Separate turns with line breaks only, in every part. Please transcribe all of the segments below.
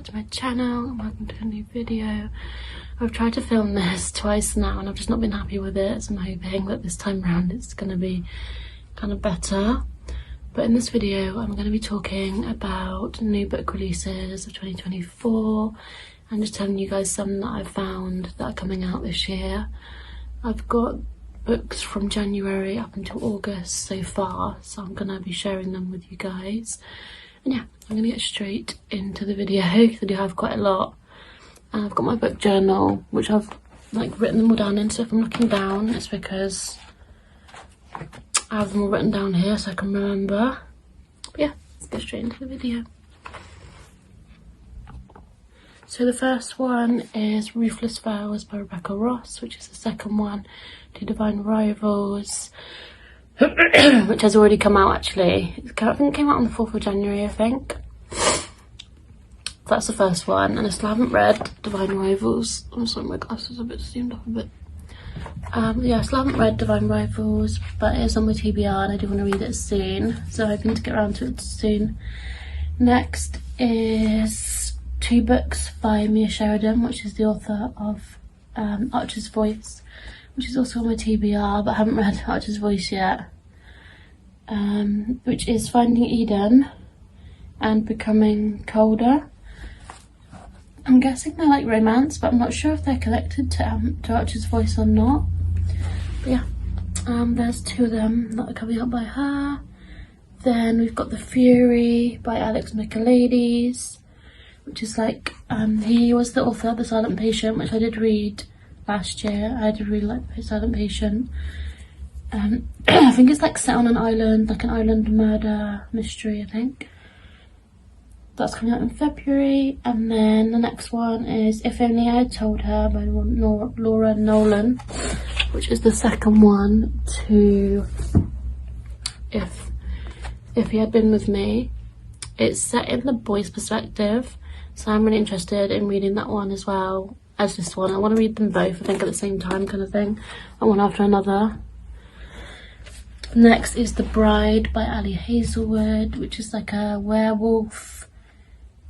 back to my channel and welcome to a new video. I've tried to film this twice now and I've just not been happy with it, so I'm hoping that this time round it's going to be kind of better. But in this video I'm going to be talking about new book releases of 2024 and just telling you guys some that I've found that are coming out this year. I've got books from January up until August so far, so I'm going to be sharing them with you guys. And yeah, I'm going to get straight into the video because I do have quite a lot. And I've got my book journal, which I've written them all down in, so if I'm looking down, it's because I have them all written down here so I can remember. But yeah, let's get straight into the video. So the first one is Ruthless Vows by Rebecca Ross, which is the second one to Divine Rivals, which has already come out actually. I think it came out on the 4th of January, I think. That's the first one, and I still haven't read Divine Rivals. I'm sorry, my glasses are a bit zoomed off a bit. Yeah, I still haven't read Divine Rivals, but it is on my TBR and I do want to read it soon, so I'm hoping to get around to it soon. Next is two books by Mia Sheridan, which is the author of Archer's Voice, which is also on my TBR, but I haven't read Archer's Voice yet, which is Finding Eden and Becoming Colder. I'm guessing they're like romance, but I'm not sure if they're connected to Archer's Voice or not. But yeah, there's two of them that are coming out by her. Then we've got The Fury by Alex Michaelides, which is he was the author of The Silent Patient, which I did read last year. I did really like The Silent Patient. I think it's set on an island, like an island murder mystery, I think. That's coming out in February. And then the next one is If Only I Had Told Her by Laura Nolan, which is the second one to If He Had Been With Me. It's set in the boy's perspective, so I'm really interested in reading that one as well as this one. I want to read them both, I think, at the same time kind of thing, and one after another. Next is The Bride by Ali Hazelwood, which is like a werewolf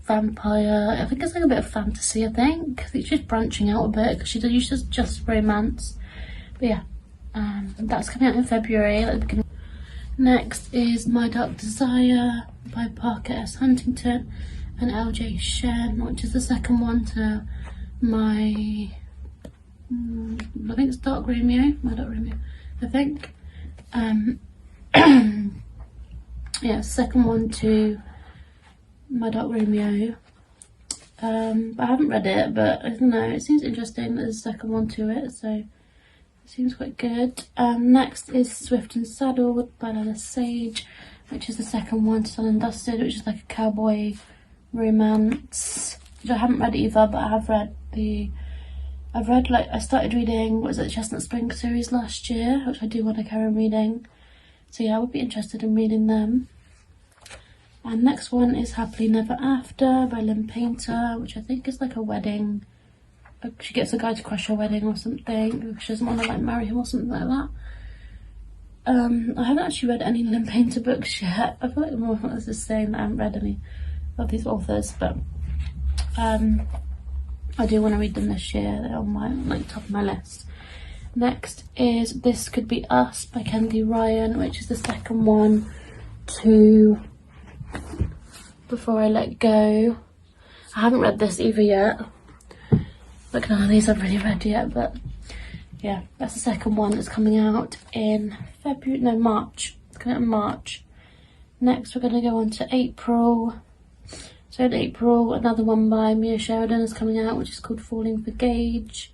vampire. I think it's like a bit of fantasy, I think. It's just branching out a bit because she usually just romance. But yeah, that's coming out in February at the beginning. Next is My Dark Desire by Parker S. Huntington and LJ Shen, which is the second one to my, I think it's Dark Romeo, My Dark Romeo, I think. Yeah, second one to My Dark Romeo. But I haven't read it, but I don't know, it seems interesting. There's a second one to it, so it seems quite good. Next is Swift and Saddled by Lila Sage, which is the second one to Done and Dusted, which is like a cowboy romance, which I haven't read either, but I have read I started reading, the Chestnut Spring series last year, which I do want to carry on reading. So yeah, I would be interested in reading them. And next one is Happily Never After by Lynn Painter, which I think is like a wedding. She gets a guy to crash her wedding or something. She doesn't want to marry him or something like that. I haven't actually read any Lynn Painter books yet. I feel like more or less just saying that I haven't read any of these authors, but I do want to read them this year. They're on my top of my list. Next is This Could Be Us by Kendi Ryan, which is the second one to Before I Let Go. I haven't read this either yet. Like none of these I've really read yet, but yeah, that's the second one that's coming out in March. It's coming out in March. Next we're going to go on to April. So in April, another one by Mia Sheridan is coming out, which is called Falling for Gage.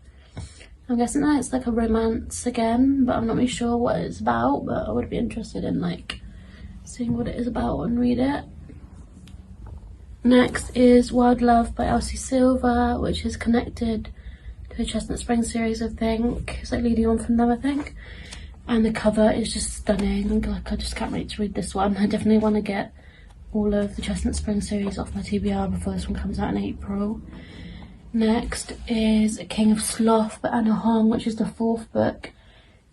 I'm guessing that it's like a romance again, but I'm not really sure what it's about, but I would be interested in seeing what it is about and read it. Next is Wild Love by Elsie Silver, which is connected to the Chestnut Spring series, I think. It's leading on from them, I think. And the cover is just stunning. I just can't wait to read this one. I definitely want to get all of the Chestnut Spring series off my TBR before this one comes out in April. Next is King of Sloth by Anna Hong, which is the fourth book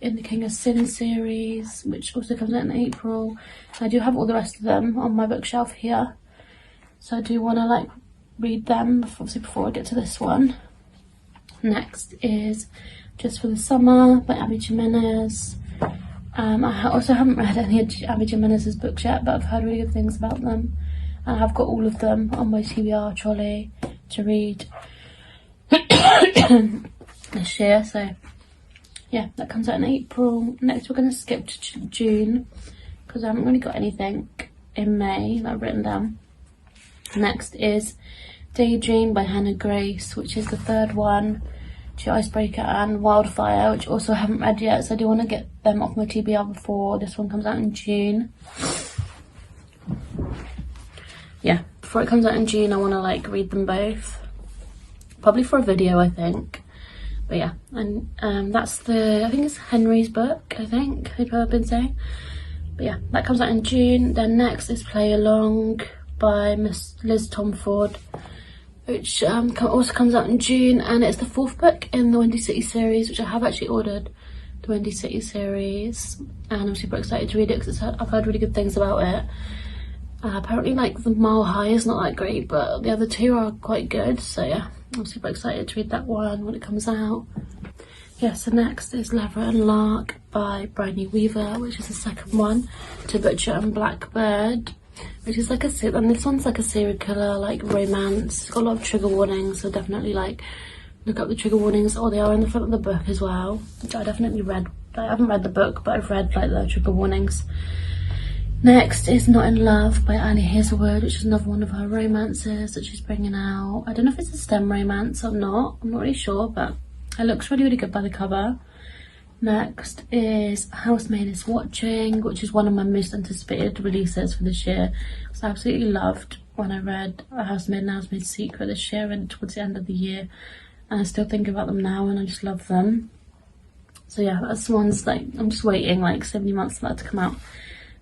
in the King of Sin series, which also comes out in April. I do have all the rest of them on my bookshelf here, so I do want to read them before I get to this one. Next is Just for the Summer by Abby Jimenez. I also haven't read any of Abby Jimenez's books yet, but I've heard really good things about them, and I've got all of them on my TBR trolley to read this year. So yeah, that comes out in April. Next we're going to skip to June because I haven't really got anything in May that I've written down. Next is Daydream by Hannah Grace, which is the third one to Icebreaker and Wildfire, which also I haven't read yet, so I do want to get them off my TBR before this one comes out in June. Yeah, before it comes out in June I want to like read them both, probably for a video I think. But yeah, and that's I think it's Henry's book, I think people have been saying. But yeah, that comes out in June. Then next is Play Along by Miss Liz Tomford, which also comes out in June, and it's the 4th book in the Windy City series, which I have actually ordered, the Windy City series, and I'm super excited to read it because I've heard really good things about it. Apparently like the Mile High is not that great, but the other two are quite good, so yeah, I'm super excited to read that one when it comes out. Yeah, so next is Leveret and Lark by Bryony Weaver, which is the second one to Butcher and Blackbird, which is like and this one's like a serial killer, like romance. It's got a lot of trigger warnings, so definitely like look up the trigger warnings, or they are in the front of the book as well, which I definitely read. I haven't read the book, but I've read like the trigger warnings. Next is Not in Love by Annie Hazelwood, which is another one of her romances that she's bringing out. I don't know if it's a STEM romance or not, I'm not really sure, but it looks really, really good by the cover. Next is Housemaid is Watching, which is one of my most anticipated releases for this year. So I absolutely loved when I read A Housemaid and Housemaid's Secret this year and towards the end of the year, and I still think about them now and I just love them. So yeah, that's the ones like I'm just waiting like so many months for that to come out.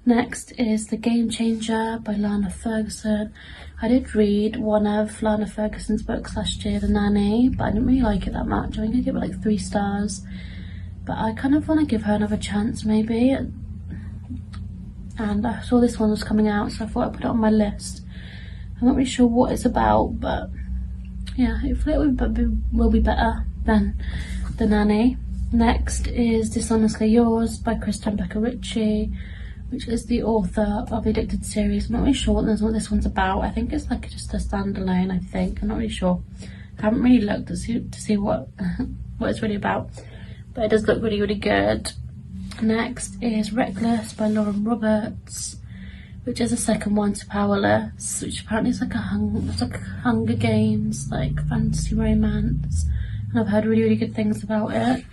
Next is The Game Changer by Lana Ferguson. I did read one of Lana Ferguson's books last year, The Nanny, but I didn't really like it that much. I think I gave it like 3 stars. But I kind of want to give her another chance maybe. And I saw this one was coming out, so I thought I'd put it on my list. I'm not really sure what it's about, but yeah, hopefully it will be better than The Nanny. Next is Dishonestly Yours by Kristen Becker Ritchie, which is the author of the Addicted series. I'm not really sure what this one's about. I think it's like just a standalone, I think. I'm not really sure. I haven't really looked to see what what it's really about, but it does look really, really good. Next is Reckless by Lauren Roberts, which is the second one to Powerless, which apparently is like a Hunger Games, like fantasy romance, and I've heard really, really good things about it.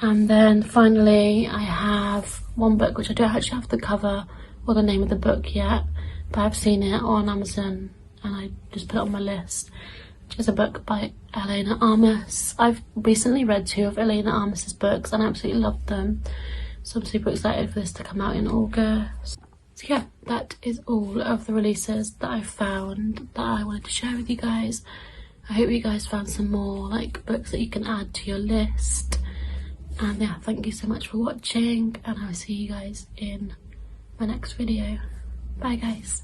And then finally I have one book which I don't actually have the cover or the name of the book yet, but I've seen it on Amazon and I just put it on my list, which is a book by Elena Armas. I've recently read 2 of Elena Armas's books and I absolutely loved them, so I'm super excited for this to come out in August. So yeah, that is all of the releases that I found that I wanted to share with you guys. I hope you guys found some more like books that you can add to your list. And yeah, thank you so much for watching, and I will see you guys in my next video. Bye guys.